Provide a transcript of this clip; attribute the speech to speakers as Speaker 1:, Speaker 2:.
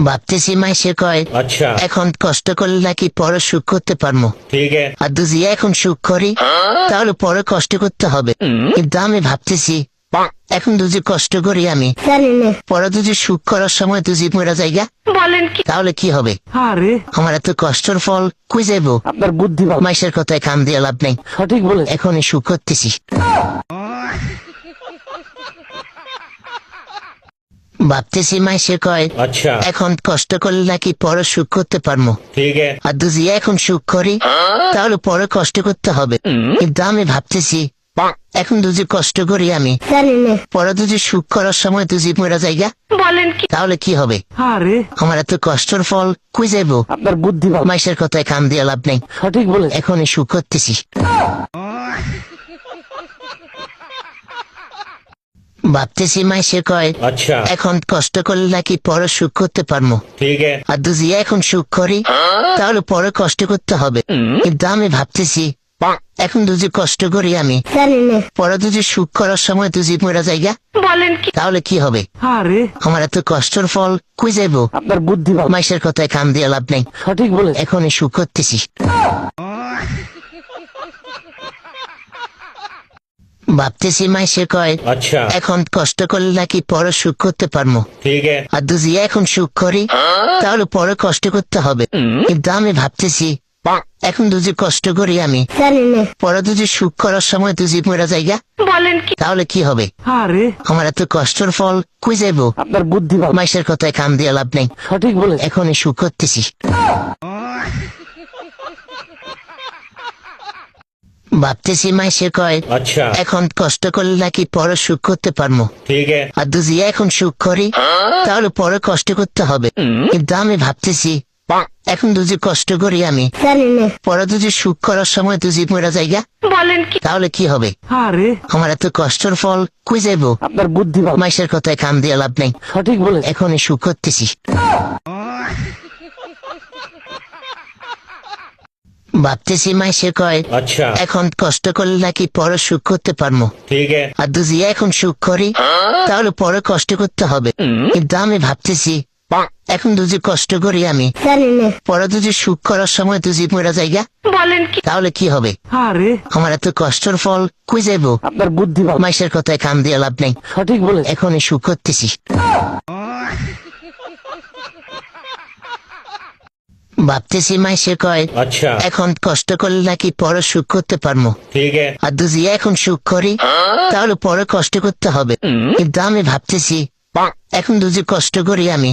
Speaker 1: ভাবতেছি মাইসে কয়
Speaker 2: अच्छा
Speaker 1: এখন কষ্ট করলে নাকি পরে সুখ করতে পারবো।
Speaker 2: ठीक है।
Speaker 1: আর যদি এখন সুখ করি তাহলে পরে কষ্ট করতে হবে। কিন্তু আমি ভাবতেছি এখন যদি কষ্ট করি আমি পরে যদি সুখ করার সময় তুই মরা জায়গা তাহলে কি হবে?
Speaker 3: আরে
Speaker 1: আমার এত কষ্টের ফল কই যাইব?
Speaker 3: আপনার বুদ্ধি ভালো,
Speaker 1: মাইসের কথায় কান দিয়ে লাভ নেই।
Speaker 3: সঠিক বলে।
Speaker 1: এখনই সুখ করতেছি। ভাবতেছি মাইসে কয়
Speaker 2: अच्छा
Speaker 1: এখন কষ্ট করলে নাকি পরে সুখ করতে পারবো।
Speaker 2: ठीक है।
Speaker 1: আর যদি এখন সুখ করি তাহলে পরে কষ্ট করতে হবে। কিন্তু আমি ভাবতেছি এখন যদি কষ্ট করি আমি পরে যদি সুখ করার সময় তুই মরা জায়গা তাহলে কি হবে?
Speaker 3: আরে
Speaker 1: আমার এত কষ্টের ফল কই যাইব?
Speaker 3: আপনার বুদ্ধি ভালো,
Speaker 1: মাইসের কথায় কান দিয়ে লাভ নেই।
Speaker 3: সঠিক বলে।
Speaker 1: এখনই সুখ করতেছি। ভাবতেছি মাইসে কয়
Speaker 2: अच्छा
Speaker 1: এখন কষ্ট করলে নাকি পরে সুখ করতে পারবো।
Speaker 2: ठीक है।
Speaker 1: আর যদি এখন সুখ করি তাহলে পরে কষ্ট করতে হবে। কিন্তু আমি ভাবতেছি এখন যদি কষ্ট করি আমি পরে যদি সুখ করার সময় তুই মরা জায়গা তাহলে কি হবে?
Speaker 3: আরে
Speaker 1: আমার এত কষ্টের ফল কই যাইব?
Speaker 3: আপনার বুদ্ধি ভালো,
Speaker 1: মাইসের কথায় কান দিয়ে লাভ নেই।
Speaker 3: সঠিক বলে।
Speaker 1: এখনই সুখ করতেছি। ভাবতেছি মাইসে কয়
Speaker 2: अच्छा
Speaker 1: এখন কষ্ট করলে নাকি পরে সুখ করতে পারবো।
Speaker 2: ठीक है।
Speaker 1: আর যদি এখন সুখ করি তাহলে পরে কষ্ট করতে হবে। কিন্তু আমি ভাবতেছি এখন যদি কষ্ট করি আমি পরে যদি সুখ করার সময় তুই মরা জায়গা তাহলে কি হবে?
Speaker 3: আরে
Speaker 1: আমার এত কষ্টের ফল কই যাইব?
Speaker 3: আপনার বুদ্ধি ভালো,
Speaker 1: মাইসের কথায় কান দিয়ে লাভ নেই।
Speaker 3: সঠিক বলে।
Speaker 1: এখনই সুখ করতেছি। ভাবতেছি মাইসে কয়
Speaker 2: अच्छा
Speaker 1: এখন কষ্ট করলে নাকি পরে সুখ করতে পারবো।
Speaker 2: ठीक है।
Speaker 1: আর যদি এখন সুখ করি তাহলে পরে কষ্ট করতে হবে। কিন্তু আমি ভাবতেছি এখন যদি কষ্ট করি আমি পরে যদি সুখ করার সময় তুই মরা জায়গা তাহলে কি হবে?
Speaker 3: আরে
Speaker 1: আমার এত কষ্টের ফল কই যাইব?
Speaker 3: আপনার বুদ্ধি ভালো,
Speaker 1: মাইসের কথায় কান দিয়ে লাভ নেই।
Speaker 3: সঠিক বলে।
Speaker 1: এখনই সুখ করতেছি। ভাবতেছি মাইসে কয়
Speaker 2: अच्छा
Speaker 1: এখন কষ্ট করলে নাকি পরে সুখ করতে পারবো।
Speaker 2: ठीक है।
Speaker 1: আর যদি এখন সুখ করি তাহলে পরে কষ্ট করতে হবে। কিন্তু আমি ভাবতেছি এখন যদি কষ্ট করি আমি পরে যদি সুখ করার সময় তুই মরা জায়গা তাহলে কি হবে?
Speaker 3: আরে
Speaker 1: আমার এত কষ্টের ফল কই যাইব?
Speaker 3: আপনার বুদ্ধি ভালো,
Speaker 1: মাইসের কথায় কান দিয়ে লাভ নেই।
Speaker 3: সঠিক বলে।
Speaker 1: এখনই সুখ করতেছি। ভাবতেছি মাইসে কয়
Speaker 2: अच्छा
Speaker 1: এখন কষ্ট করলে নাকি পরে সুখ করতে পারবো।
Speaker 2: ठीक है।
Speaker 1: আর যদি এখন সুখ করি তাহলে পরে কষ্ট করতে হবে। কিন্তু আমি ভাবতেছি এখন যদি কষ্ট করি আমি